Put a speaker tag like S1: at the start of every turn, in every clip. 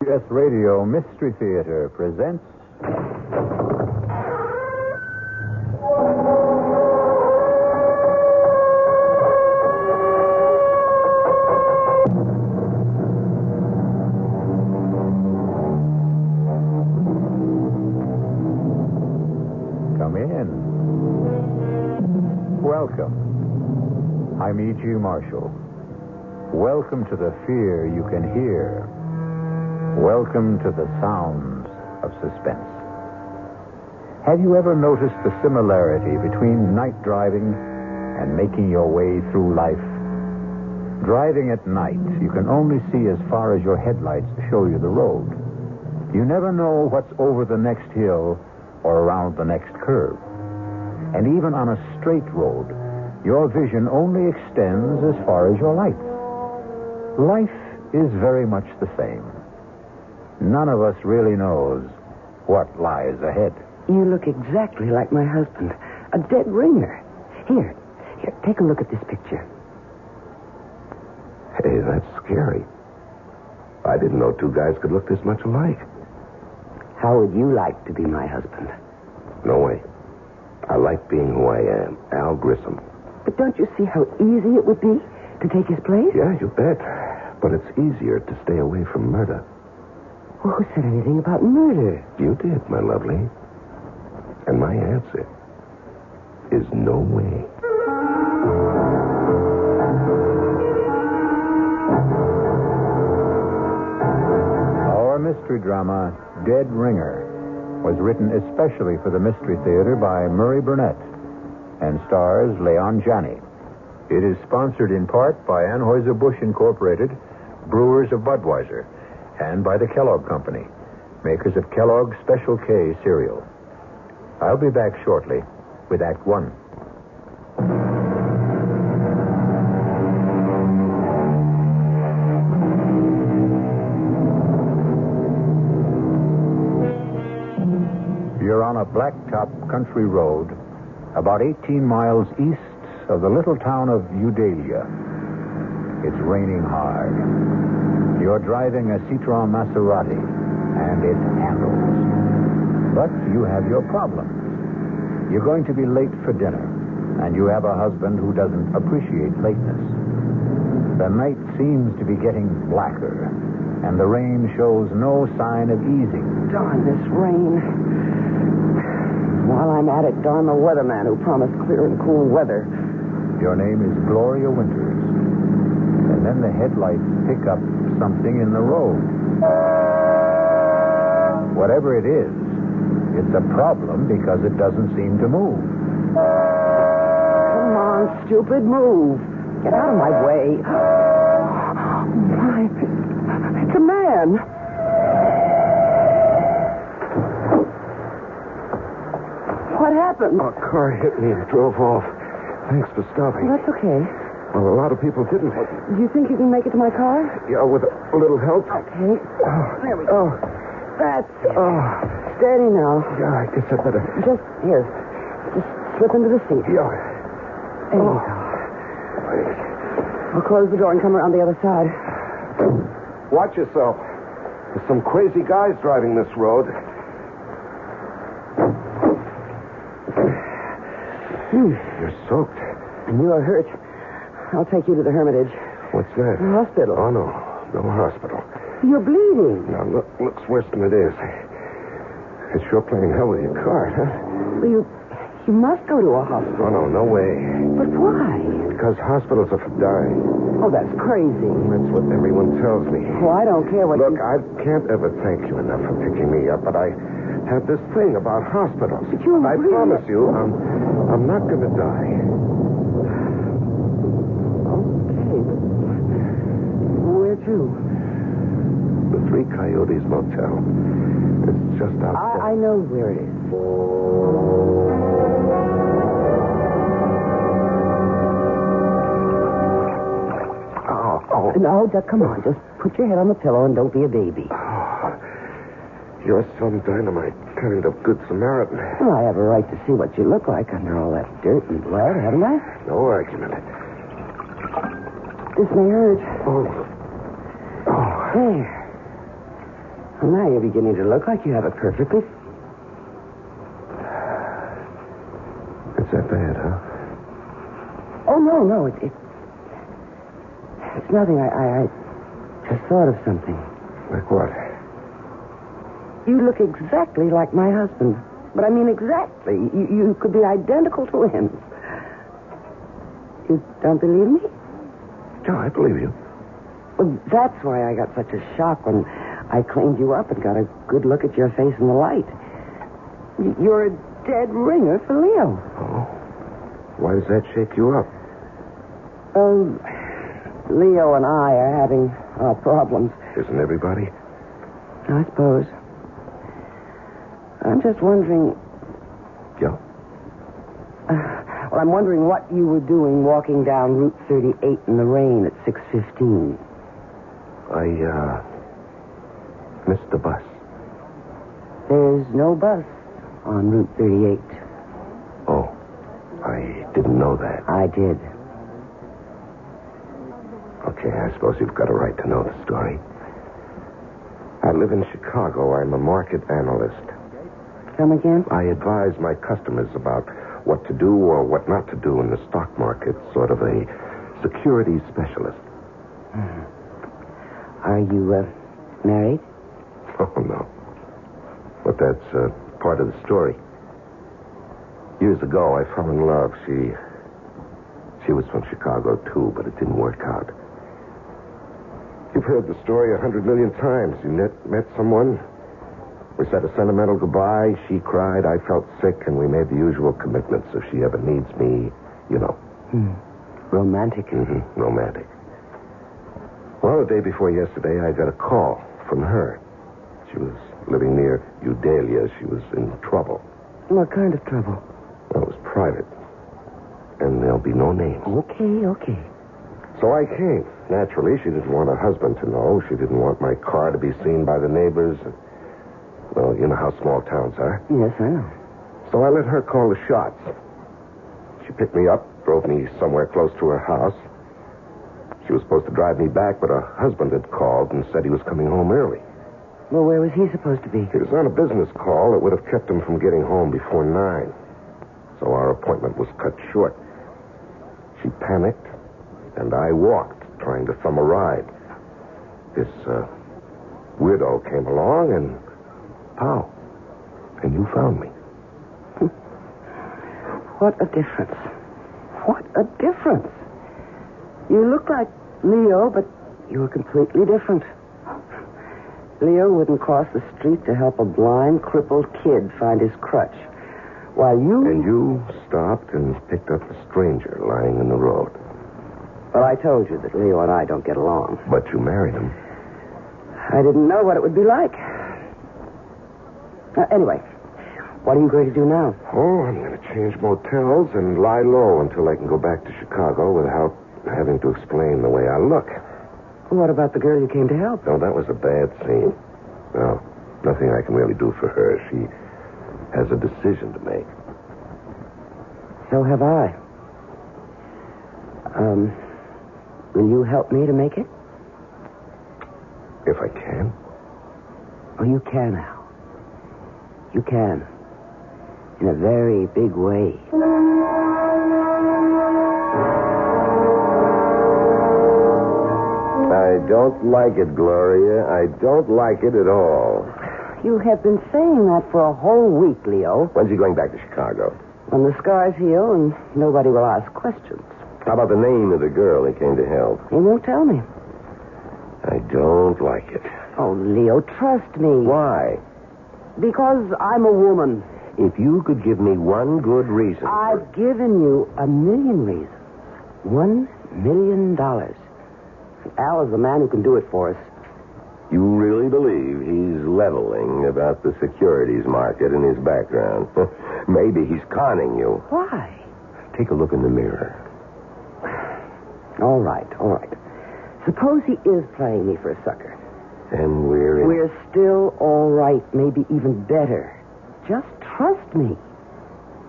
S1: CBS Radio Mystery Theater presents... Come in. Welcome. I'm E.G. Marshall. Welcome to the fear you can hear. Welcome to the sounds of suspense. Have you ever noticed the similarity between night driving and making your way through life? Driving at night, you can only see as far as your headlights show you the road. You never know what's over the next hill or around the next curve. And even on a straight road, your vision only extends as far as your lights. Life is very much the same. None of us really knows what lies ahead.
S2: You look exactly like my husband. A dead ringer. Here, take a look at this picture.
S3: Hey, that's scary. I didn't know two guys could look this much alike.
S2: How would you like to be my husband?
S3: No way. I like being who I am, Al Grissom.
S2: But don't you see how easy it would be to take his place?
S3: Yeah, you bet. But it's easier to stay away from murder.
S2: Well, who said anything about murder?
S3: You did, my lovely. And my answer is no way.
S1: Our mystery drama, Dead Ringer, was written especially for the Mystery Theater by Murray Burnett and stars Leon Janney. It is sponsored in part by Anheuser-Busch Incorporated, Brewers of Budweiser, and by the Kellogg Company, makers of Kellogg's Special K cereal. I'll be back shortly with Act One. You're on a blacktop country road about 18 miles east of the little town of Udalia. It's raining hard. You're driving a Citroen Maserati, and it handles. But you have your problems. You're going to be late for dinner, and you have a husband who doesn't appreciate lateness. The night seems to be getting blacker, and the rain shows no sign of easing.
S2: Darn this rain. While I'm at it, darn the weatherman who promised clear and cool weather.
S1: Your name is Gloria Winters. And then the headlights pick up something in the road. Whatever it is, it's a problem because it doesn't seem to move.
S2: Come on, stupid, move. Get out of my way. My, it's a man. What happened?
S3: A car hit me and drove off. Thanks for stopping.
S2: That's okay.
S3: Well, a lot of people didn't.
S2: Do you think you can make it to my car?
S3: Yeah, with a little help.
S2: Okay. There we go. That's it. Steady now.
S3: Yeah, I guess I better.
S2: Just slip into the seat.
S3: Yeah.
S2: There you go. I'll close the door and come around the other side.
S3: Watch yourself. There's some crazy guys driving this road. You're soaked.
S2: And you are hurt. I'll take you to the Hermitage.
S3: What's that?
S2: The hospital.
S3: Oh, no. No hospital.
S2: You're bleeding.
S3: Now, looks worse than it is. It's sure playing hell with your car, huh?
S2: Well, you must go to a hospital.
S3: Oh, no way.
S2: But why?
S3: Because hospitals are for dying.
S2: Oh, that's crazy.
S3: That's what everyone tells me.
S2: Oh, I don't care what
S3: Look, I can't ever thank you enough for picking me up, but I have this thing about hospitals.
S2: But you
S3: I
S2: really...
S3: promise you, I'm not going to die.
S2: Okay, but where to?
S3: The Three Coyotes Motel. It's just outside.
S2: I know where it is.
S3: Oh.
S2: No, come on. Just put your head on the pillow and don't be a baby.
S3: You're some dynamite kind of good Samaritan.
S2: Well, I have a right to see what you look like under all that dirt and blood, haven't I?
S3: No argument.
S2: This may hurt.
S3: Oh.
S2: There. Well, now you're beginning to look like you have it perfectly.
S3: It's that bad, huh?
S2: Oh, no. It's nothing. I just thought of something.
S3: Like what?
S2: You look exactly like my husband. But I mean exactly. You could be identical to him. You don't believe me?
S3: No, I believe you.
S2: Well, that's why I got such a shock when I cleaned you up and got a good look at your face in the light. You're a dead ringer for Leo.
S3: Oh. Why does that shake you up?
S2: Oh, Leo and I are having our problems.
S3: Isn't everybody?
S2: I suppose. I'm just wondering...
S3: Yeah?
S2: Well, I'm wondering what you were doing walking down Route 38 in the rain at 6:15.
S3: I missed the bus.
S2: There's no bus on Route 38.
S3: Oh, I didn't know that.
S2: I did.
S3: Okay, I suppose you've got a right to know the story. I live in Chicago. I'm a market analyst.
S2: Come again?
S3: I advise my customers about what to do or what not to do in the stock market, sort of a security specialist.
S2: Are you, married?
S3: Oh, no. But that's part of the story. Years ago, I fell in love. She was from Chicago, too, but it didn't work out. You've heard the story 100 million times. You met someone. We said a sentimental goodbye. She cried. I felt sick, and we made the usual commitments. If she ever needs me, you know.
S2: Romantic.
S3: Mm-hmm. Romantic. Well, the day before yesterday, I got a call from her. She was living near Eudalia. She was in trouble.
S2: What kind of trouble?
S3: Well, it was private. And there'll be no names.
S2: Okay.
S3: So I came. Naturally, she didn't want her husband to know. She didn't want my car to be seen by the neighbors. Well, you know how small towns are.
S2: Yes, I know.
S3: So I let her call the shots. She picked me up, drove me somewhere close to her house. She was supposed to drive me back, but her husband had called and said he was coming home early.
S2: Well, where was he supposed to be?
S3: He was on a business call that would have kept him from getting home before 9. So our appointment was cut short. She panicked, and I walked, trying to thumb a ride. This weirdo came along, and pow. And you found me.
S2: What a difference. What a difference. You look like Leo, but you're completely different. Leo wouldn't cross the street to help a blind, crippled kid find his crutch. While you...
S3: And you stopped and picked up a stranger lying in the road.
S2: Well, I told you that Leo and I don't get along.
S3: But you married him.
S2: I didn't know what it would be like. Anyway, what are you going to do now?
S3: Oh, I'm going to change motels and lie low until I can go back to Chicago without having to explain the way I look.
S2: What about the girl you came to help?
S3: No, that was a bad scene. No, nothing I can really do for her. She has a decision to make.
S2: So have I. Will you help me to make it?
S3: If I can.
S2: Oh, you can, Al. You can. In a very big way.
S3: I don't like it, Gloria. I don't like it at all.
S2: You have been saying that for a whole week, Leo.
S3: When's he going back to Chicago?
S2: When the scars heal and nobody will ask questions.
S3: How about the name of the girl he came to help?
S2: He won't tell me.
S3: I don't like it.
S2: Oh, Leo, trust me.
S3: Why?
S2: Because I'm a woman.
S3: If you could give me one good reason.
S2: I've given you 1,000,000 reasons. $1 million. Al is the man who can do it for us.
S3: You really believe he's leveling about the securities market in his background? Maybe he's conning you.
S2: Why?
S3: Take a look in the mirror.
S2: All right. Suppose he is playing me for a sucker.
S3: And we're
S2: still all right, maybe even better. Just trust me.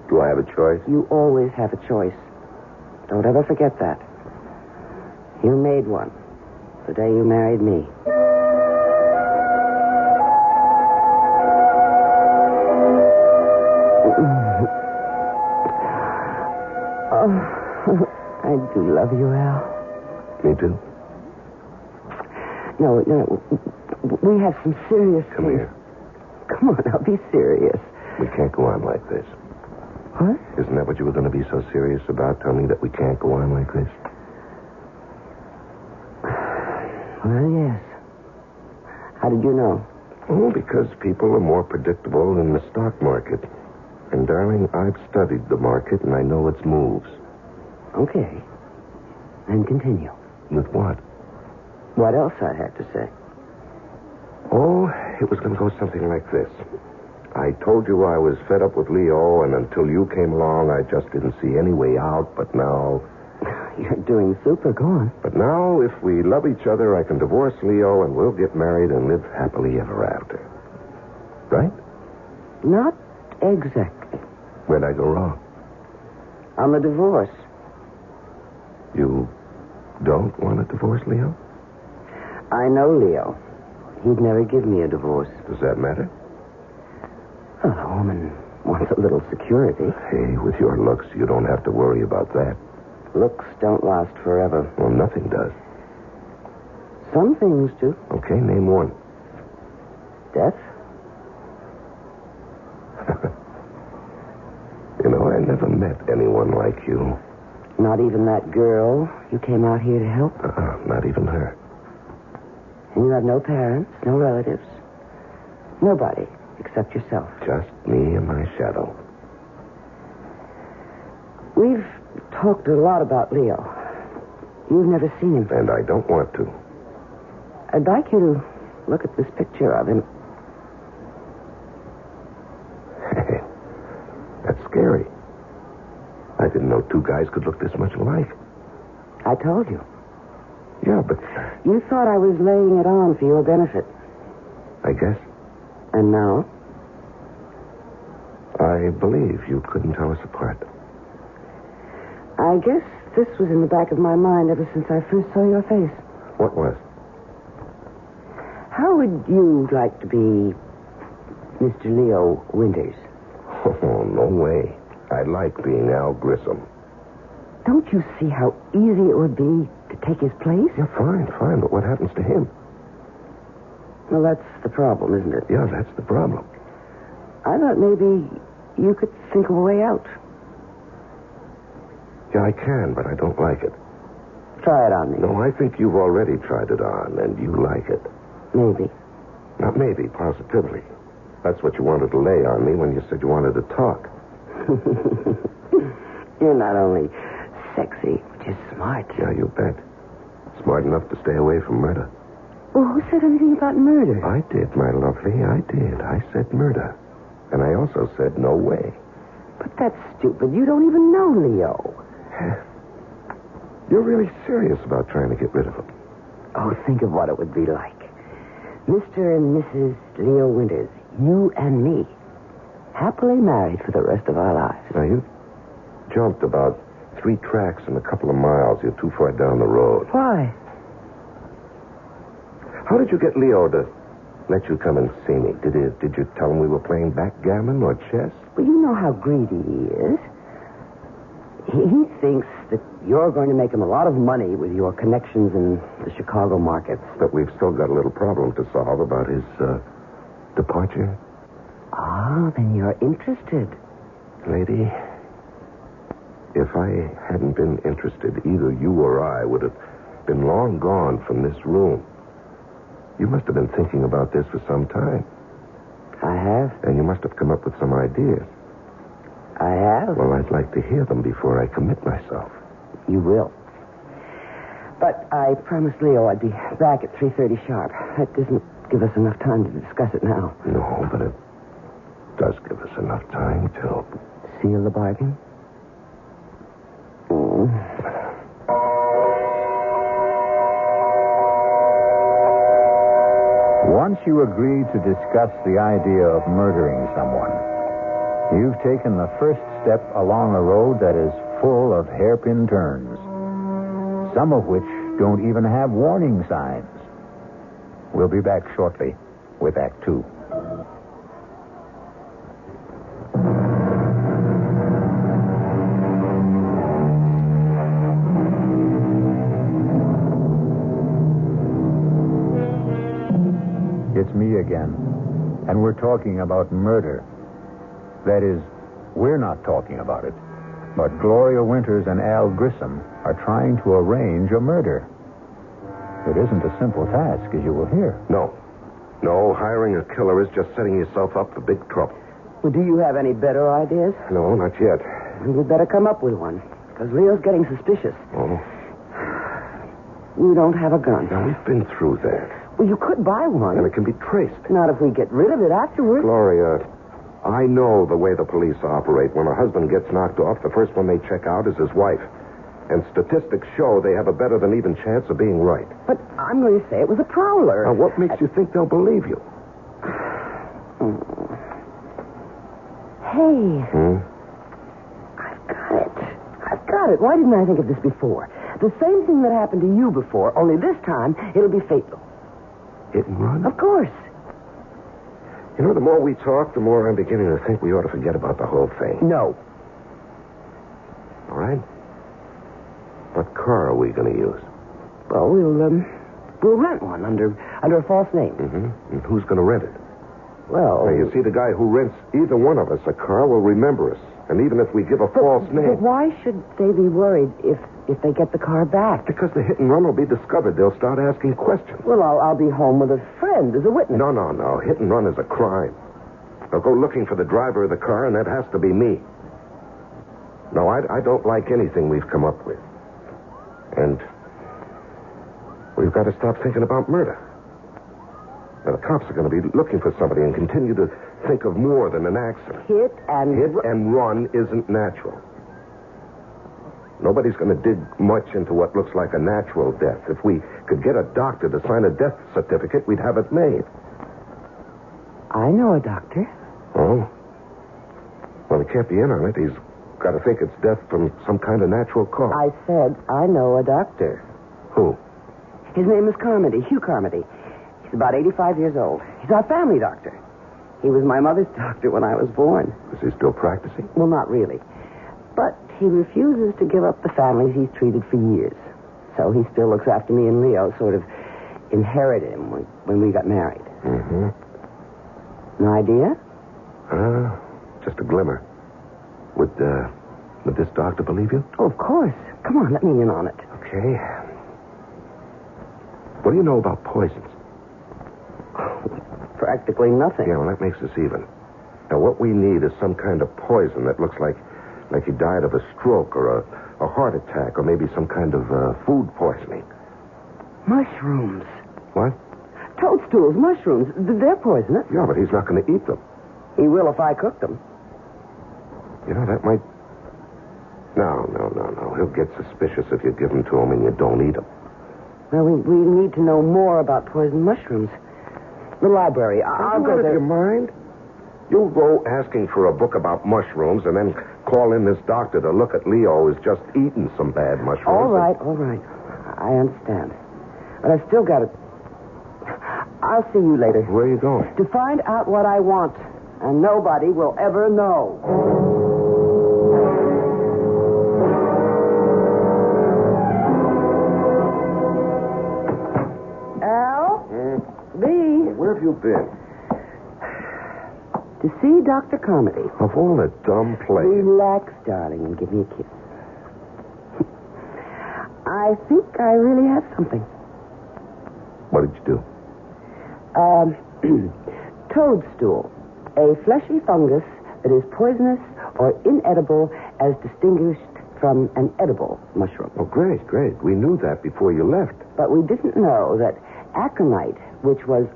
S3: Do I have a choice?
S2: You always have a choice. Don't ever forget that. You made one the day you married me. Oh, I do love you, Al.
S3: Me too.
S2: No, we have some serious
S3: Come
S2: things.
S3: here.
S2: Come on, I'll be serious.
S3: We can't go on like this.
S2: What?
S3: Isn't that what you were going to be so serious about? Tell me that we can't go on like this?
S2: Well, yes. How did you know?
S3: Oh, because people are more predictable than the stock market. And, darling, I've studied the market and I know its moves.
S2: Okay. Then continue.
S3: With what?
S2: What else I had to say?
S3: Oh, it was going to go something like this. I told you I was fed up with Leo, and until you came along, I just didn't see any way out, but now...
S2: You're doing super. Go on.
S3: But now, if we love each other, I can divorce Leo, and we'll get married and live happily ever after. Right?
S2: Not exactly.
S3: Where'd I go wrong?
S2: On the divorce.
S3: You don't want a divorce, Leo?
S2: I know Leo. He'd never give me a divorce.
S3: Does that matter?
S2: Well, a woman wants a little security.
S3: Hey, with your looks, you don't have to worry about that.
S2: Looks don't last forever.
S3: Well, nothing does.
S2: Some things do.
S3: Okay, name one.
S2: Death?
S3: You know, I never met anyone like you.
S2: Not even that girl you came out here to help?
S3: Not even her.
S2: And you have no parents, no relatives. Nobody except yourself.
S3: Just me and my shadow.
S2: We've talked a lot about Leo. You've never seen him.
S3: And I don't want to.
S2: I'd like you to look at this picture of him.
S3: That's scary. I didn't know two guys could look this much alike.
S2: I told you.
S3: Yeah, but...
S2: You thought I was laying it on for your benefit.
S3: I guess.
S2: And now?
S3: I believe you couldn't tell us apart.
S2: I guess this was in the back of my mind ever since I first saw your face.
S3: What was?
S2: How would you like to be Mr. Leo Winters?
S3: Oh, no way. I like being Al Grissom.
S2: Don't you see how easy it would be to take his place?
S3: Yeah, fine, but what happens to him?
S2: Well, that's the problem, isn't it?
S3: Yeah, that's the problem.
S2: I thought maybe you could think of a way out.
S3: Yeah, I can, but I don't like it.
S2: Try it on me.
S3: No, I think you've already tried it on, and you like it.
S2: Maybe.
S3: Not maybe, positively. That's what you wanted to lay on me when you said you wanted to talk.
S2: You're not only sexy, but you're smart.
S3: Yeah, you bet. Smart enough to stay away from murder.
S2: Well, who said anything about murder?
S3: I did, my lovely, I did. I said murder. And I also said no way.
S2: But that's stupid. You don't even know Leo.
S3: You're really serious about trying to get rid of him.
S2: Oh, think of what it would be like. Mr. and Mrs. Leo Winters, you and me, happily married for the rest of our lives.
S3: Now, you jumped about 3 tracks in a couple of miles. You're too far down the road.
S2: Why?
S3: How did you get Leo to let you come and see me? Did you tell him we were playing backgammon or chess?
S2: Well, you know how greedy he is. He thinks that you're going to make him a lot of money with your connections in the Chicago markets.
S3: But we've still got a little problem to solve about his departure.
S2: Ah, then you're interested.
S3: Lady, if I hadn't been interested, either you or I would have been long gone from this room. You must have been thinking about this for some time.
S2: I have.
S3: And you must have come up with some ideas.
S2: I have.
S3: Well, I'd like to hear them before I commit myself.
S2: You will. But I promised Leo I'd be back at 3:30 sharp. That doesn't give us enough time to discuss it now.
S3: No, but it does give us enough time to...
S2: Seal the bargain?
S1: Once you agree to discuss the idea of murdering someone, you've taken the first step along a road that is full of hairpin turns, some of which don't even have warning signs. We'll be back shortly with Act 2. It's me again. And we're talking about murder. That is, we're not talking about it. But Gloria Winters and Al Grissom are trying to arrange a murder. It isn't a simple task, as you will hear.
S3: No, hiring a killer is just setting yourself up for big trouble.
S2: Well, do you have any better ideas?
S3: No, not yet.
S2: We'd better come up with one, because Leo's getting suspicious.
S3: Oh?
S2: You don't have a gun.
S3: Now, we've been through that.
S2: Well, you could buy one.
S3: And it can be traced.
S2: Not if we get rid of it afterwards.
S3: Gloria, I know the way the police operate. When a husband gets knocked off, the first one they check out is his wife. And statistics show they have a better than even chance of being right.
S2: But I'm going to say it was a prowler.
S3: Now, what makes you think they'll believe you?
S2: Hey. I've got it. Why didn't I think of this before? The same thing that happened to you before, only this time it'll be fatal.
S3: Hit and run?
S2: Of course.
S3: You know, the more we talk, the more I'm beginning to think we ought to forget about the whole thing.
S2: No.
S3: All right? What car are we going to use?
S2: Well, we'll rent one under a false name.
S3: Mm-hmm. And who's going to rent it?
S2: Well...
S3: Now, you see, the guy who rents either one of us a car will remember us. And even if we give a false name...
S2: But why should they be worried if they get the car back?
S3: Because the hit and run will be discovered. They'll start asking questions.
S2: Well, I'll be home with a friend as a witness.
S3: No. Hit and run is a crime. They'll go looking for the driver of the car, and that has to be me. No, I don't like anything we've come up with. And we've got to stop thinking about murder. Now, the cops are going to be looking for somebody and continue to think of more than an accident.
S2: Hit
S3: and run isn't natural. Nobody's going to dig much into what looks like a natural death. If we could get a doctor to sign a death certificate, we'd have it made.
S2: I know a doctor.
S3: Oh? Well, he can't be in on it. He's got to think it's death from some kind of natural cause.
S2: I said I know a doctor.
S3: Who?
S2: His name is Carmody, Hugh Carmody. He's about 85 years old. He's our family doctor. He was my mother's doctor when I was born.
S3: Is he still practicing?
S2: Well, not really. But he refuses to give up the families he's treated for years. So he still looks after me and Leo, sort of inherited him when we got married.
S3: Mm-hmm.
S2: An idea?
S3: Just a glimmer. Would this doctor believe you?
S2: Oh, of course. Come on, let me in on it.
S3: Okay. What do you know about poisons?
S2: Practically nothing.
S3: Yeah, well, that makes us even. Now, what we need is some kind of poison that looks like he died of a stroke or a heart attack or maybe some kind of food poisoning.
S2: Mushrooms.
S3: What?
S2: Toadstools, mushrooms. They're poisonous.
S3: Yeah, but he's not going to eat them.
S2: He will if I cook them.
S3: You know, that might... No. He'll get suspicious if you give them to him and you don't eat them.
S2: Well, we need to know more about poison mushrooms. The library. I'll go there.
S3: Your mind? You'll go asking for a book about mushrooms and then call in this doctor to look at Leo who's just eaten some bad mushrooms.
S2: All right. I understand. But I've still got to... I'll see you later.
S3: Where are you going?
S2: To find out what I want. And nobody will ever know. Al? B?
S3: Where have you been?
S2: To see Dr. Carmody.
S3: Of all the dumb plays.
S2: Relax, darling, and give me a kiss. I think I really have something.
S3: What did you do?
S2: Toadstool. A fleshy fungus that is poisonous or inedible as distinguished from an edible mushroom.
S3: Oh, great. We knew that before you left.
S2: But we didn't know that aconite, which was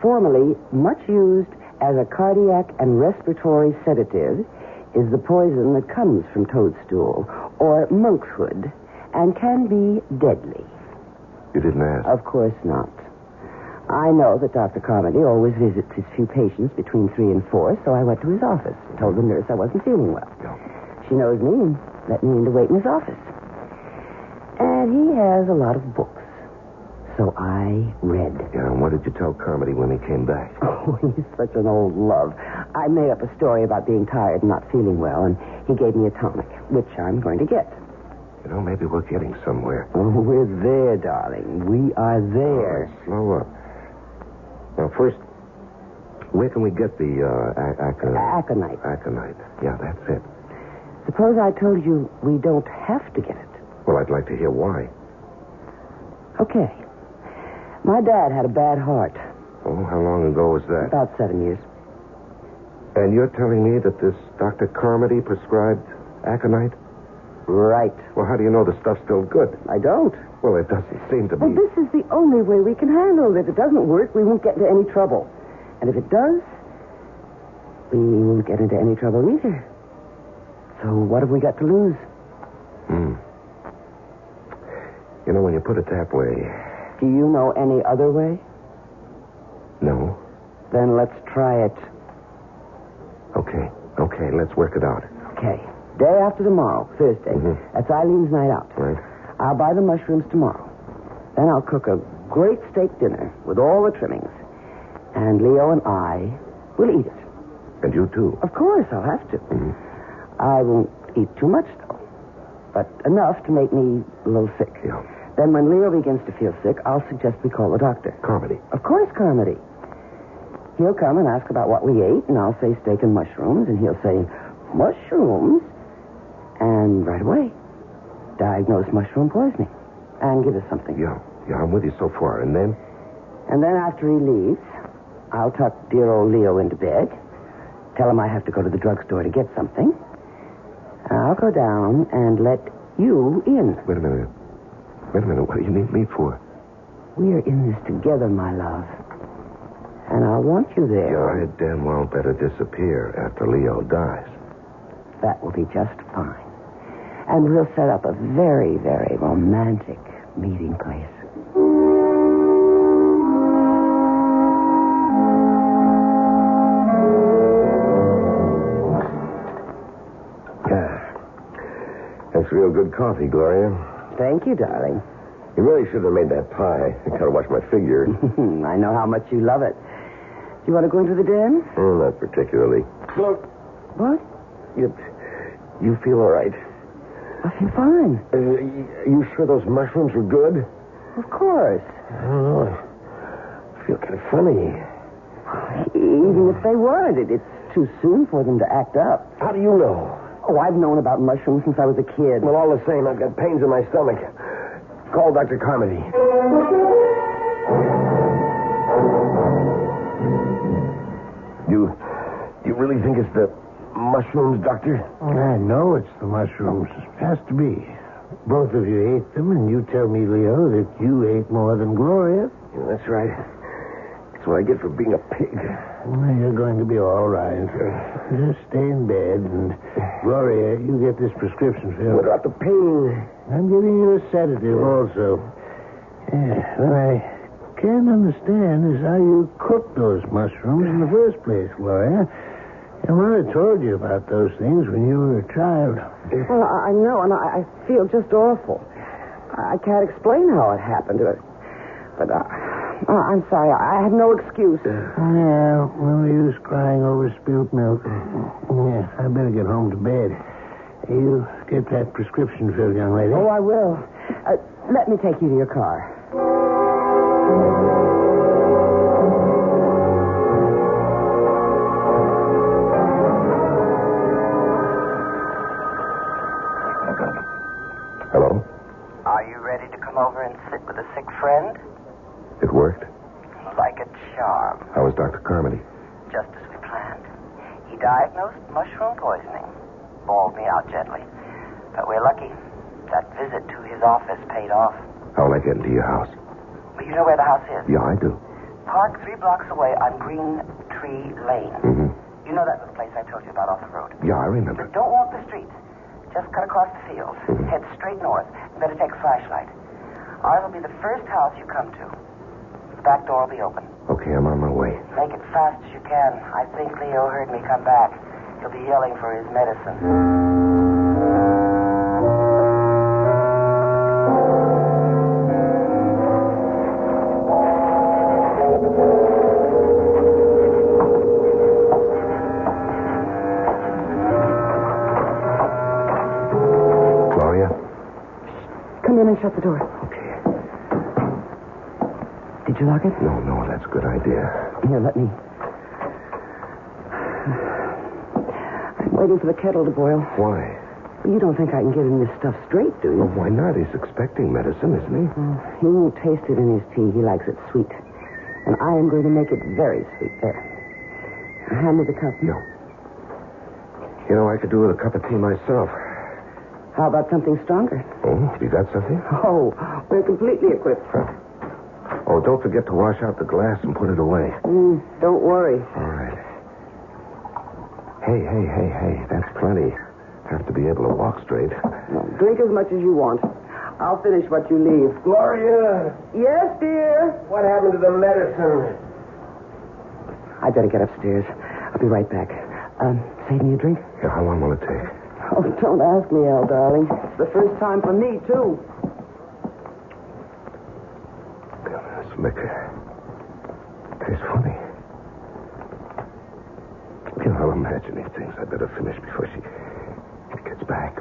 S2: formerly much used as a cardiac and respiratory sedative, is the poison that comes from toadstool or monkshood and can be deadly.
S3: You didn't ask?
S2: Of course not. I know that Dr. Carmody always visits his few patients between 3 and 4, so I went to his office, told the nurse I wasn't feeling well.
S3: No.
S2: She knows me and let me in to wait in his office. And he has a lot of books. So I read.
S3: Yeah, and what did you tell Carmody when he came back?
S2: Oh, he's such an old love. I made up a story about being tired and not feeling well, and he gave me a tonic, which I'm going to get.
S3: You know, maybe we're getting somewhere.
S2: Oh, we're there, darling. We are there.
S3: All right, slow up. Now, first, where can we get the
S2: aconite?
S3: Aconite. Yeah, that's it.
S2: Suppose I told you we don't have to get it.
S3: Well, I'd like to hear why.
S2: Okay. My dad had a bad heart.
S3: Oh, how long ago was that?
S2: About 7 years.
S3: And you're telling me that this Dr. Carmody prescribed aconite?
S2: Right.
S3: Well, how do you know the stuff's still good?
S2: I don't.
S3: Well, it doesn't seem to be.
S2: Well, this is the only way we can handle it. If it doesn't work, we won't get into any trouble. And if it does, we won't get into any trouble either. So what have we got to lose?
S3: You know, when you put it that way...
S2: Do you know any other way?
S3: No.
S2: Then let's try it.
S3: Okay, let's work it out.
S2: Okay. Day after tomorrow, Thursday. That's Eileen's night out.
S3: Right.
S2: I'll buy the mushrooms tomorrow. Then I'll cook a great steak dinner with all the trimmings. And Leo and I will eat it.
S3: And you too?
S2: Of course, I'll have to. I won't eat too much, though. But enough to make me a little sick.
S3: Yeah.
S2: Then when Leo begins to feel sick, I'll suggest we call the doctor.
S3: Carmody?
S2: Of course, Carmody. He'll come and ask about what we ate, and I'll say steak and mushrooms, and he'll say, mushrooms? And right away, diagnose mushroom poisoning and give us something.
S3: Yeah, I'm with you so far. And then?
S2: And then after he leaves, I'll tuck dear old Leo into bed, tell him I have to go to the drugstore to get something. I'll go down and let you in.
S3: Wait a minute. What do you need me for?
S2: We're in this together, my love. And I want you there.
S3: Yeah, I damn well better disappear after Leo dies.
S2: That will be just fine. And we'll set up a very, very romantic meeting place.
S3: That's real good coffee, Gloria.
S2: Thank you, darling.
S3: You really should have made that pie. I gotta watch my figure.
S2: I know how much you love it. Do you want to go into the den?
S3: Not particularly. Look.
S2: What?
S3: You feel all right?
S2: I feel fine.
S3: You sure those mushrooms were good?
S2: Of course.
S3: I don't know. I feel kind of funny.
S2: Even if they weren't, it's too soon for them to act up.
S3: How do you know?
S2: Oh, I've known about mushrooms since I was a kid.
S3: Well, all the same, I've got pains in my stomach. Call Dr. Carmody. You really think it's the mushrooms, Doctor?
S4: I know it's the mushrooms. Has to be. Both of you ate them, and you tell me, Leo, that you ate more than Gloria.
S3: Yeah, that's right. That's what I get for being a pig.
S4: Well, you're going to be all right. Just stay in bed, and Gloria, you get this prescription filled.
S3: What about the pain?
S4: I'm giving you a sedative also. Yeah, what I can't understand is how you cooked those mushrooms in the first place, Gloria. Your mother told you about those things when you were a child.
S2: Well, I know, and I feel just awful. I can't explain how it happened. But I'm sorry. I have no excuse.
S4: Yeah, no use crying over spilt milk. Yeah, I better get home to bed. You get that prescription filled, young lady.
S2: Oh, I will. Let me take you to your car.
S3: Hello?
S2: Are you ready to come over and sit with a sick friend?
S3: It worked?
S2: Like a charm.
S3: How was Dr. Carmody?
S2: Just as we planned. He diagnosed mushroom poisoning. Bawled me out gently. But we're lucky. That visit to his office paid off.
S3: How will I get into your house?
S2: Well, you know where the house is?
S3: Yeah, I do.
S2: Park 3 blocks away on Green Tree Lane.
S3: Mm-hmm.
S2: You know that little place I told you about off the road?
S3: Yeah, I remember.
S2: But don't walk the streets. Just cut across the fields.
S3: Mm-hmm.
S2: Head straight north. You better take a flashlight. Ours will be the first house you come to. The back door will be open.
S3: Okay, I'm on my way.
S2: Make it fast as you can. I think Leo heard me come back. He'll be yelling for his medicine.
S3: Gloria?
S2: Come in and shut the door.
S3: Okay.
S2: Did you lock it?
S3: No, that's a good idea.
S2: Here, let me. I'm waiting for the kettle to boil.
S3: Why?
S2: You don't think I can get him this stuff straight, do you?
S3: Well, why not? He's expecting medicine, isn't he?
S2: He won't taste it in his tea. He likes it sweet. And I am going to make it very sweet. There. Hand me the cup.
S3: No. You know, I could do with a cup of tea myself.
S2: How about something stronger?
S3: Oh, you got something?
S2: Oh, we're completely equipped.
S3: Oh, don't forget to wash out the glass and put it away.
S2: Don't worry.
S3: All right. Hey. That's plenty. Have to be able to walk straight.
S2: No, drink as much as you want. I'll finish what you leave.
S5: Gloria!
S2: Yes, dear?
S5: What happened to the medicine?
S2: I better get upstairs. I'll be right back. Save me a drink?
S3: Yeah, how long will it take?
S2: Oh, don't ask me, Al, darling. It's the first time for me, too.
S3: This liquor tastes funny. You know, I'm imagining things. I better finish before she gets back.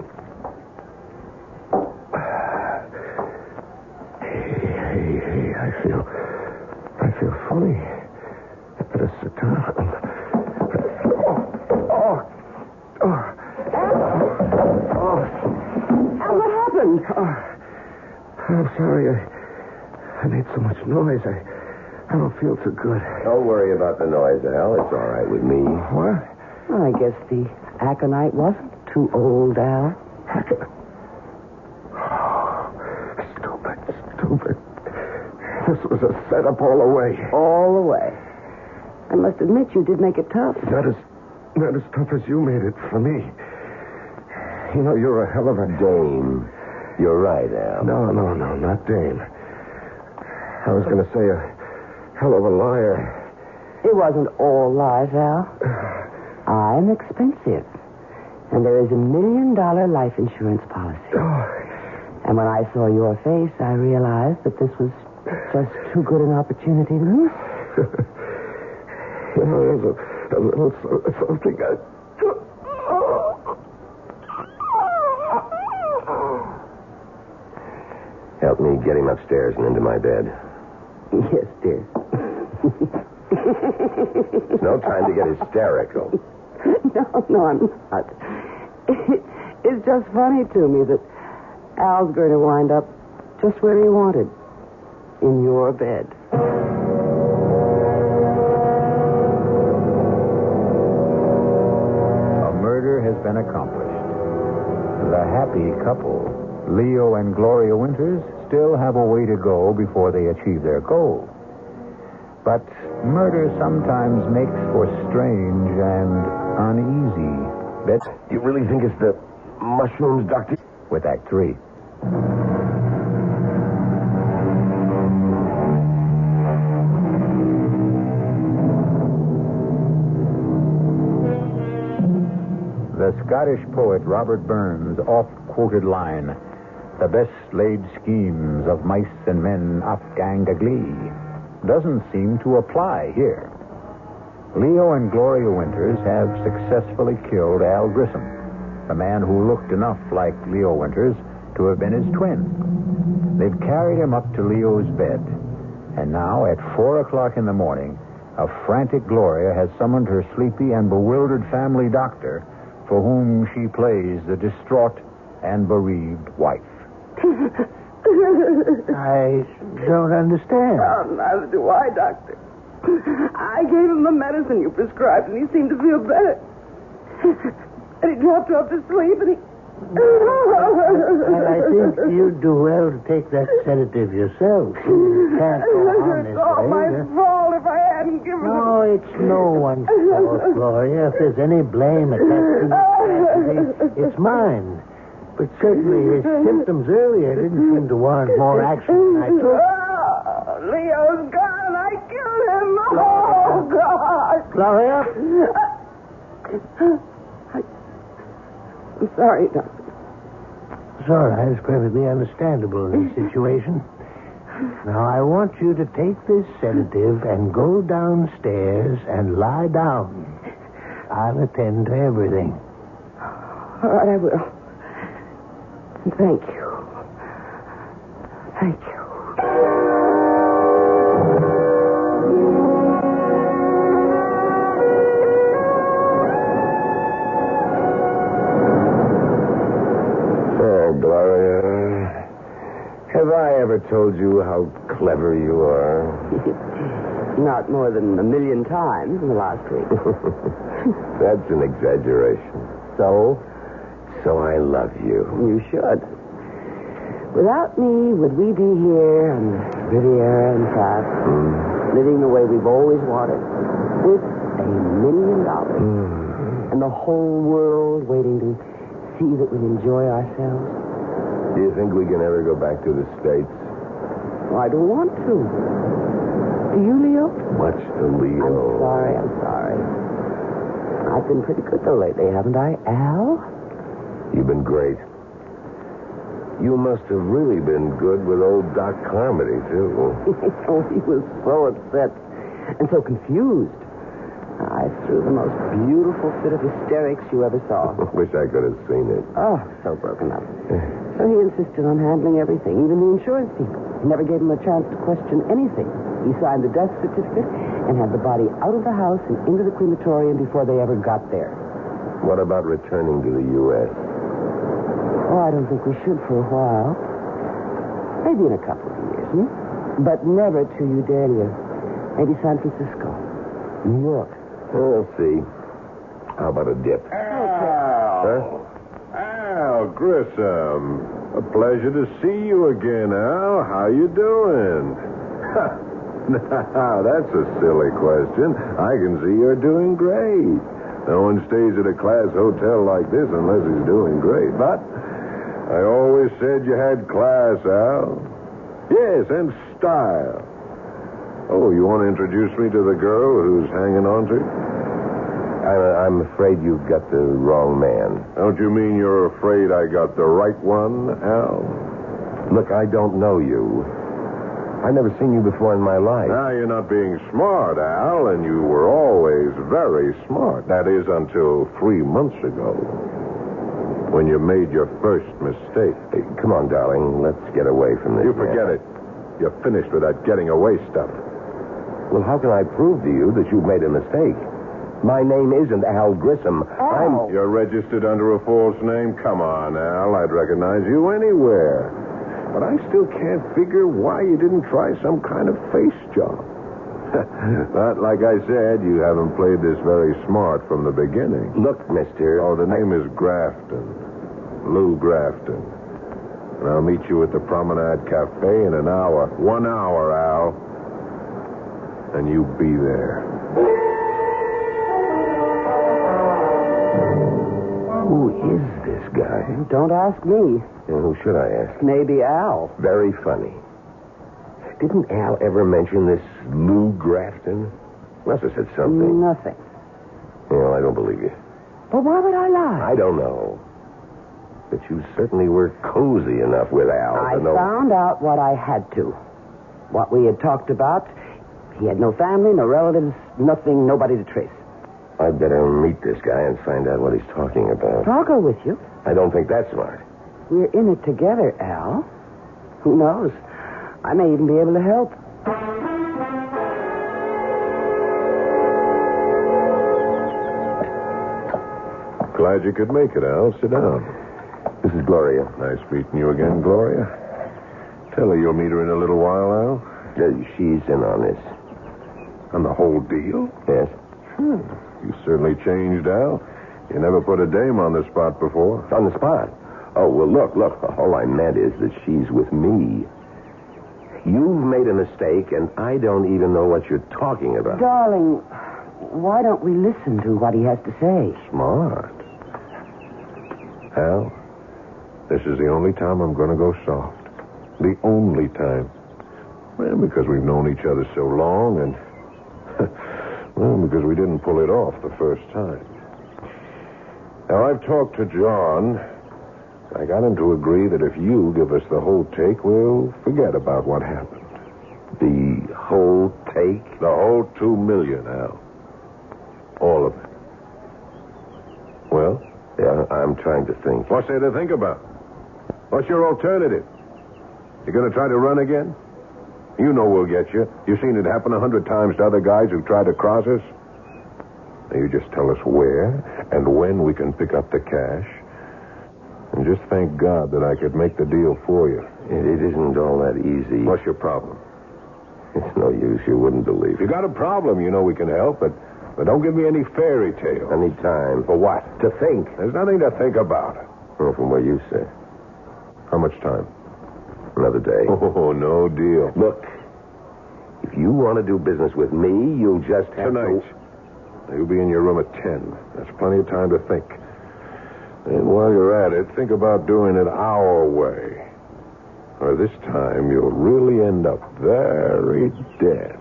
S3: Hey, I feel funny. I better sit down.
S2: Al, what happened?
S3: I'm sorry. I made so much noise. I don't feel too good.
S5: Don't worry about the noise, Al. It's all right with me.
S3: What?
S2: Well, I guess the aconite wasn't too old, Al.
S3: Stupid. This was a setup all the way.
S2: All the way. I must admit you did make it tough.
S3: Not as tough as you made it for me. You know, you're a hell of a
S5: Dame. You're right, Al.
S3: No, not Dame. I was going to say a hell of a liar.
S2: It wasn't all lies, Al. I'm expensive. And there is $1 million life insurance policy. And when I saw your face, I realized that this was just too good an opportunity to miss.
S3: You know, there's a little something
S5: Help me get him upstairs and into my bed.
S2: Yes, dear.
S5: It's no time to get hysterical.
S2: No, I'm not. It's just funny to me that Al's going to wind up just where he wanted. In your bed.
S1: A murder has been accomplished. The happy couple, Leo and Gloria Winters, still have a way to go before they achieve their goal. But murder sometimes makes for strange and uneasy bets.
S5: You really think it's the mushrooms, Doctor?
S1: With Act 3. The Scottish poet Robert Burns' oft-quoted line, "The best laid schemes of mice and men oft-gang a glee," doesn't seem to apply here. Leo and Gloria Winters have successfully killed Al Grissom, the man who looked enough like Leo Winters to have been his twin. They've carried him up to Leo's bed, and now at 4 o'clock in the morning, a frantic Gloria has summoned her sleepy and bewildered family doctor, for whom she plays the distraught and bereaved wife.
S4: I don't understand.
S2: Neither do I, Doctor. I gave him the medicine you prescribed, and he seemed to feel better. And he dropped off to sleep, and he...
S4: Well, I think you'd do well to take that sedative yourself. You can't go on this
S2: It's all
S4: way.
S2: my fault if I hadn't given him...
S4: No, it's no one's fault, Gloria. If there's any blame attached to this tragedy, it's mine. But certainly his symptoms earlier didn't seem to warrant more action than I took.
S2: Oh, Leo's gone. I killed him. Oh, God.
S4: Gloria?
S2: I'm sorry, Doctor.
S4: It's all right. It's perfectly understandable in this situation. Now, I want you to take this sedative and go downstairs and lie down. I'll attend to everything.
S2: All right, I will. Thank you. Thank you.
S5: ever told you how clever you are?
S2: Not more than 1 million times in the last week.
S5: That's an exaggeration.
S2: So?
S5: So I love you.
S2: You should. Without me, would we be here on the Riviera in France, living the way we've always wanted, with $1 million, and the whole world waiting to see that we enjoy ourselves?
S5: Do you think we can ever go back to the States?
S2: Well, I don't want to. Do you, Leo?
S5: Much to Leo.
S2: I'm sorry. I've been pretty good, though, lately, haven't I, Al?
S5: You've been great. You must have really been good with old Doc Carmody, too.
S2: Oh, he was so upset and so confused. I threw the most beautiful fit of hysterics you ever saw.
S5: Wish I could have seen it.
S2: Oh, so broken up. So he insisted on handling everything, even the insurance people. Never gave him a chance to question anything. He signed the death certificate and had the body out of the house and into the crematorium before they ever got there.
S5: What about returning to the U.S.?
S2: Oh, I don't think we should for a while. Maybe in a couple of years, But never to Udalia. Maybe San Francisco. New York.
S5: We'll see. How about a dip?
S6: Al Grissom. A pleasure to see you again, Al. How you doing? Now, that's a silly question. I can see you're doing great. No one stays at a class hotel like this unless he's doing great. But I always said you had class, Al. Yes, and style. Oh, you want to introduce me to the girl who's hanging on to you?
S5: I'm afraid you've got the wrong man.
S6: Don't you mean you're afraid I got the right one, Al?
S5: Look, I don't know you. I've never seen you before in my life.
S6: Now, you're not being smart, Al, and you were always very smart. That is, until 3 months ago, when you made your first mistake.
S5: Hey, come on, darling. Let's get away from this.
S6: You forget it. You're finished with that getting away stuff.
S5: Well, how can I prove to you that you've made a mistake? My name isn't Al Grissom.
S2: Al.
S6: You're registered under a false name? Come on, Al. I'd recognize you anywhere. But I still can't figure why you didn't try some kind of face job. But, like I said, you haven't played this very smart from the beginning.
S5: Look, mister.
S6: Oh, the name is Grafton. Lou Grafton. And I'll meet you at the Promenade Cafe in an hour. 1 hour, Al. And you be there.
S5: Who is this guy?
S2: Don't ask me.
S5: Who should I ask?
S2: Maybe Al.
S5: Very funny. Didn't Al ever mention this Lou Grafton? Must have said something.
S2: Nothing.
S5: Well, I don't believe you.
S2: But why would I lie?
S5: I don't know. But you certainly were cozy enough with Al
S2: I
S5: to know.
S2: found out what I had to. What we had talked about. He had no family, no relatives, nothing, nobody to trace.
S5: I'd better meet this guy and find out what he's talking about.
S2: I'll go with you.
S5: I don't think that's smart.
S2: We're in it together, Al. Who knows? I may even be able to help.
S6: Glad you could make it, Al. Sit down.
S5: This is Gloria.
S6: Nice meeting you again, Gloria. Tell her you'll meet her in a little while, Al.
S5: She's in on this.
S6: On the whole deal?
S5: Yes?
S6: You certainly changed, Al. You never put a dame on the spot before.
S5: On the spot? Oh, well, look. All I meant is that she's with me. You've made a mistake, and I don't even know what you're talking about.
S2: Darling, why don't we listen to what he has to say?
S6: Smart. Al, this is the only time I'm going to go soft. The only time. Well, because we've known each other so long, and... well, because we didn't pull it off the first time. Now, I've talked to John. I got him to agree that if you give us the whole take, we'll forget about what happened.
S5: The whole take?
S6: The whole $2 million, Al. All of it. Well?
S5: Yeah, I'm trying to think.
S6: What's there to think about? What's your alternative? You going to try to run again? You know we'll get you. You've seen it happen 100 times to other guys who tried to cross us. Now, you just tell us where and when we can pick up the cash. And just thank God that I could make the deal for you.
S5: It isn't all that easy.
S6: What's your problem?
S5: It's no use. You wouldn't believe
S6: If you
S5: it.
S6: got a problem, you know we can help, but don't give me any fairy tale.
S5: Any time.
S6: For what?
S5: To think.
S6: There's nothing to think about.
S5: Well, from what you say.
S6: How much time?
S5: Another day.
S6: Oh, no deal.
S5: Look, if you want to do business with me, you'll just have
S6: Tonight. You'll be in your room at 10. That's plenty of time to think. And while you're at it, think about doing it our way. Or this time, you'll really end up very dead.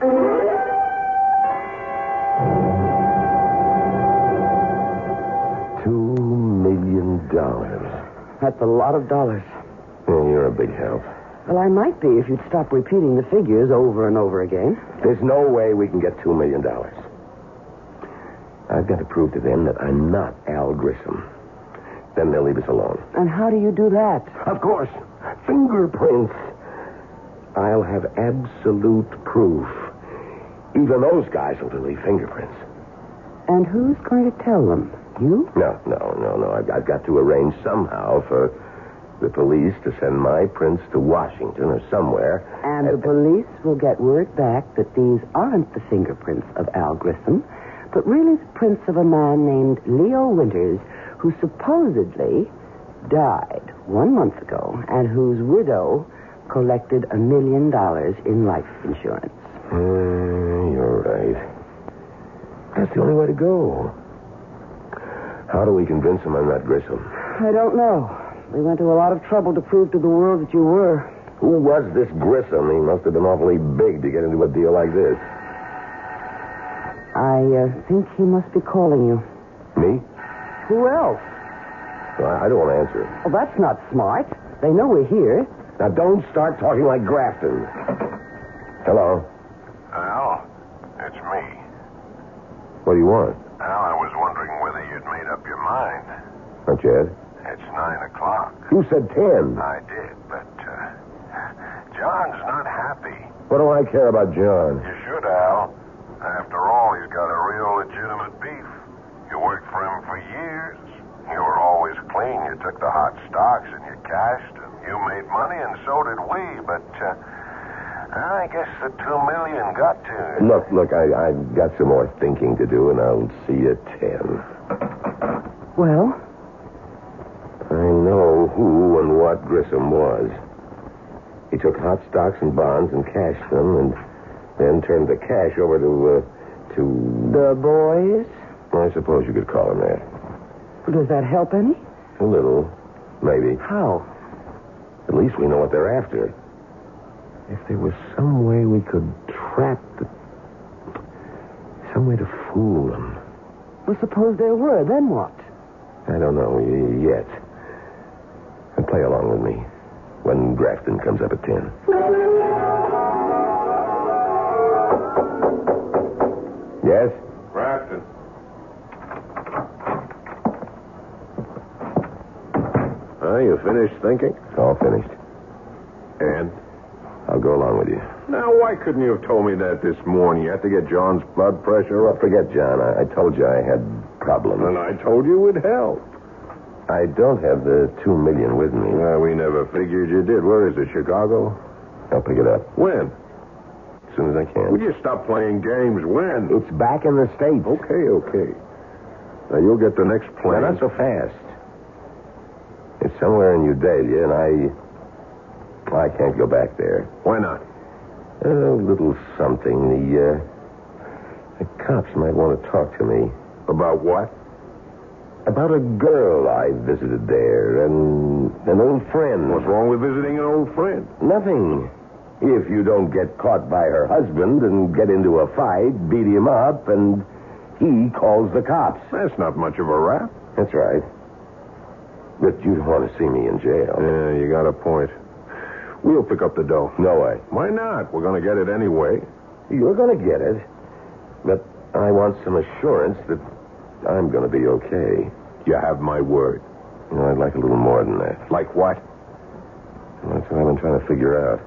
S5: $2 million.
S2: That's a lot of dollars.
S5: Oh, you're a big help.
S2: Well, I might be if you'd stop repeating the figures over and over again.
S5: There's no way we can get $2 million. I've got to prove to them that I'm not Al Grissom. Then they'll leave us alone.
S2: And how do you do that?
S5: Of course. Fingerprints. I'll have absolute proof. Even those guys will believe fingerprints.
S2: And who's going to tell them? You?
S5: No. I've got to arrange somehow for the police to send my prints to Washington or somewhere.
S2: And the police will get word back that these aren't the fingerprints of Al Grissom, but really the prints of a man named Leo Winters, who supposedly died 1 month ago and whose widow collected $1 million in life insurance.
S5: You're right. That's the only way to go. How do we convince them I'm not Grissom?
S2: I don't know. We went to a lot of trouble to prove to the world that you were.
S5: Who was this Grissom? He must have been awfully big to get into a deal like this.
S2: I think he must be calling you.
S5: Me?
S2: Who else?
S5: Well, I don't want to answer.
S2: Oh, that's not smart. They know we're here.
S5: Now, don't start talking like Grafton. Hello?
S6: Al, it's me.
S5: What do you want?
S6: Al, I was wondering whether you'd made up your mind.
S5: Not yet.
S6: It's 9 o'clock.
S5: You said 10.
S6: I did, but John's not happy.
S5: What do I care about John?
S6: You should, Al. After all, he's got a real legitimate beef. You worked for him for years. You were always clean. You took the hot stocks and you cashed, and you made money, and so did we. But I guess the $2 million got to you.
S5: Look, I've got some more thinking to do, and I'll see you at 10.
S2: Well?
S5: I know who and what Grissom was. He took hot stocks and bonds and cashed them, and then turned the cash over to...
S2: The boys?
S5: I suppose you could call them that.
S2: Does that help any?
S5: A little, maybe.
S2: How?
S5: At least we know what they're after. If there was some way we could trap some way to fool them.
S2: Well, suppose there were, then what?
S5: I don't know yet. And play along with me when Grafton comes up at 10. Yes?
S6: Grafton. You finished thinking?
S5: All finished.
S6: And?
S5: I'll go along with you.
S6: Now, why couldn't you have told me that this morning? You had to get John's blood pressure
S5: Well,
S6: up.
S5: forget John. I told you I had problems.
S6: And I told you it would help.
S5: I don't have the $2 million with me.
S6: Well, we never figured you did. Where is it, Chicago?
S5: I'll pick it up
S6: When?
S5: as soon as I can.
S6: Would you stop playing games? When?
S5: It's back in the States.
S6: Okay. Now, you'll get the next plane.
S5: Now, not so fast. It's somewhere in Udalia, and I can't go back there.
S6: Why not?
S5: A little something. The cops might want to talk to me.
S6: About what?
S5: About a girl I visited there, and an old friend.
S6: What's wrong with visiting an old friend?
S5: Nothing. If you don't get caught by her husband and get into a fight, beat him up, and he calls the cops.
S6: That's not much of a rap.
S5: That's right. But you don't want to see me in jail.
S6: Yeah, you got a point. We'll pick up the dough.
S5: No way.
S6: Why not? We're going to get it anyway.
S5: You're going to get it. But I want some assurance that I'm going to be okay.
S6: You have my word.
S5: I'd like a little more than that.
S6: Like what?
S5: That's what I've been trying to figure out.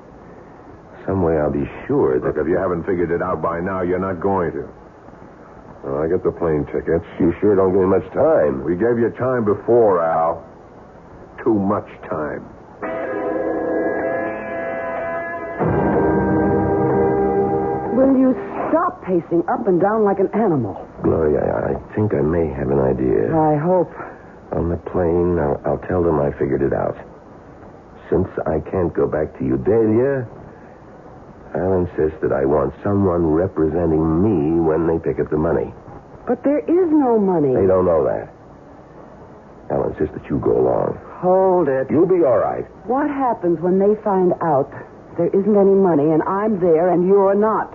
S5: Some way I'll be sure that...
S6: Look, if you haven't figured it out by now, you're not going to. Well, I get the plane tickets.
S5: You sure don't give me much time.
S6: We gave you time before, Al. Too much time.
S2: Stop pacing up and down like an animal.
S5: Gloria, I think I may have an idea.
S2: I hope.
S5: On the plane, I'll tell them I figured it out. Since I can't go back to Udalia, I'll insist that I want someone representing me when they pick up the money.
S2: But there is no money.
S5: They don't know that. I'll insist that you go along.
S2: Hold it.
S5: You'll be all right.
S2: What happens when they find out there isn't any money and I'm there and you're not?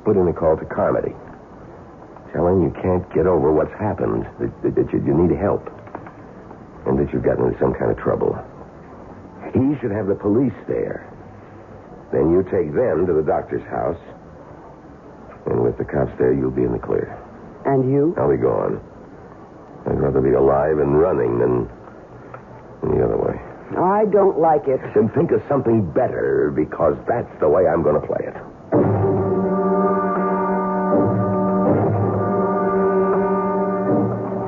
S5: Put in a call to Carmody. Tell him you can't get over what's happened, that you need help, and that you've gotten into some kind of trouble. He should have the police there. Then you take them to the doctor's house, and with the cops there, you'll be in the clear.
S2: And you?
S5: I'll be gone. I'd rather be alive and running than the other way.
S2: I don't like it.
S5: Then think of something better, because that's the way I'm going to play it.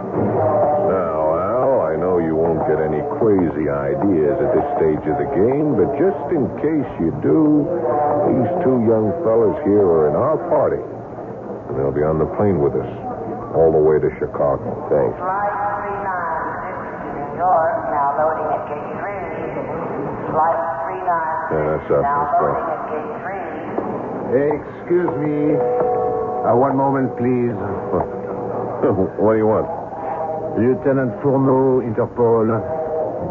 S6: Now, Al, I know you won't get any crazy ideas at this stage of the game, but just in case you do, these two young fellas here are in our party, and they'll be on the plane with us all the way to Chicago.
S5: Thanks.
S7: Flight 39, New York, now loading at gate 3. Flight 39,
S6: Yeah, that's up.
S7: now
S6: That's great.
S7: loading at gate 3.
S1: Excuse me. One moment, please.
S6: What do you want?
S1: Lieutenant Fourneau, Interpol.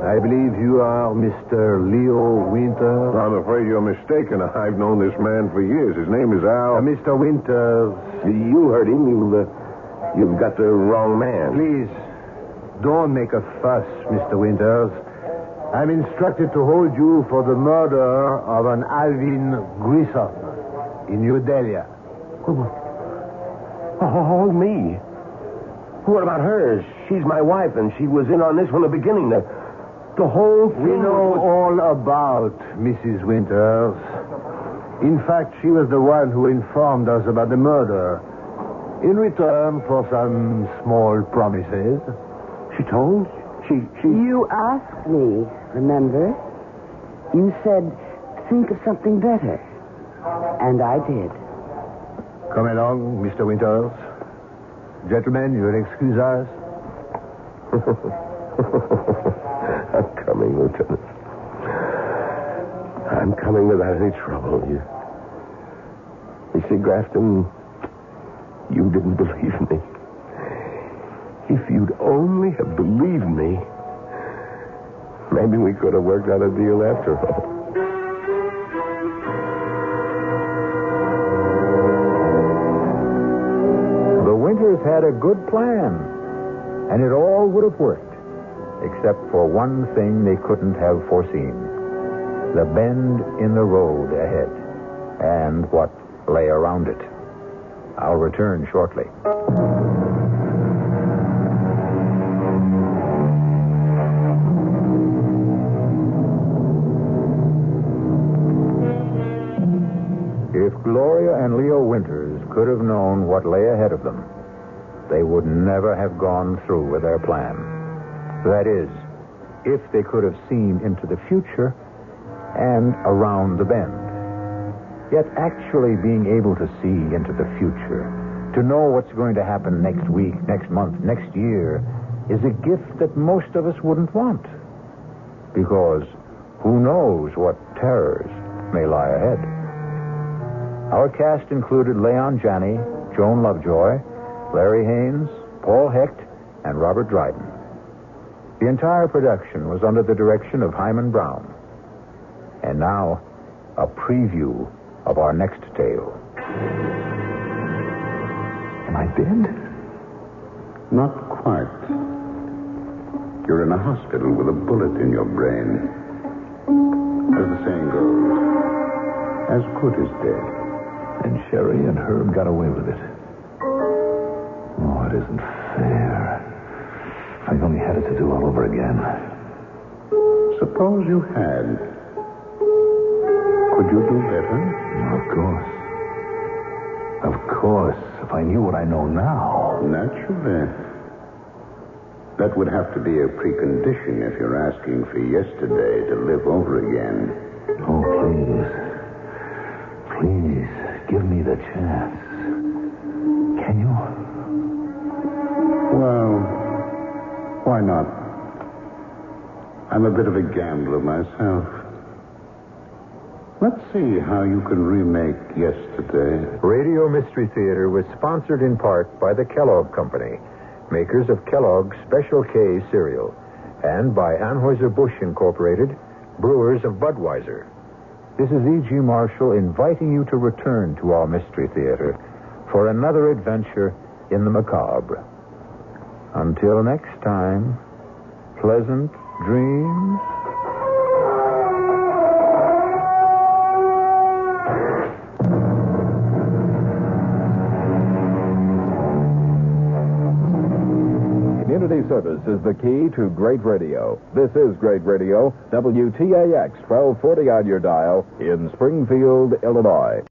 S1: I believe you are Mr. Leo Winter.
S6: I'm afraid you're mistaken. I've known this man for years. His name is Al.
S1: Mr. Winters.
S5: You heard him. You've got the wrong man.
S1: Please, don't make a fuss, Mr. Winters. I'm instructed to hold you for the murder of an Alvin Grissom in New Delhi.
S5: Hold me. What about her? She's my wife, and she was in on this from the beginning. The whole thing.
S1: We know all about Mrs. Winters. In fact, she was the one who informed us about the murder. In return for some small promises.
S5: She told? She...
S2: You asked me, remember? You said, think of something better. And I did.
S1: Come along, Mr. Winters. Gentlemen, you'll excuse us.
S5: I'm coming, Lieutenant. I'm coming without any trouble. You see, Grafton, you didn't believe me. If you'd only have believed me, maybe we could have worked out a deal after all.
S1: The Winters had a good plan, and it all would have worked, except for one thing they couldn't have foreseen: the bend in the road ahead, and what lay around it. I'll return shortly. If Gloria and Leo Winters could have known what lay ahead of them, they would never have gone through with their plan. That is, if they could have seen into the future and around the bend. Yet actually being able to see into the future, to know what's going to happen next week, next month, next year, is a gift that most of us wouldn't want. Because who knows what terrors may lie ahead. Our cast included Leon Janney, Joan Lovejoy, Larry Haynes, Paul Hecht, and Robert Dryden. The entire production was under the direction of Himan Brown. And now, a preview of our next tale.
S8: Am I dead? Not quite. You're in a hospital with a bullet in your brain. As the saying goes, as good as dead.
S9: And Sherry and Herb got away with it. Oh, it isn't fair. If I only had it to do all over again.
S8: Suppose you had. Could you do better?
S9: Of course. Of course. If I knew what I know now.
S8: Naturally. That would have to be a precondition if you're asking for yesterday to live over again.
S9: Oh, please. Please, give me the chance.
S8: I'm a bit of a gambler myself. Let's see how you can remake yesterday.
S1: Radio Mystery Theater was sponsored in part by the Kellogg Company, makers of Kellogg's Special K cereal, and by Anheuser-Busch Incorporated, brewers of Budweiser. This is E.G. Marshall inviting you to return to our Mystery Theater for another adventure in the macabre. Until next time, pleasant dreams.
S10: Community service is the key to great radio. This is Great Radio, WTAX 1240 on your dial in Springfield, Illinois.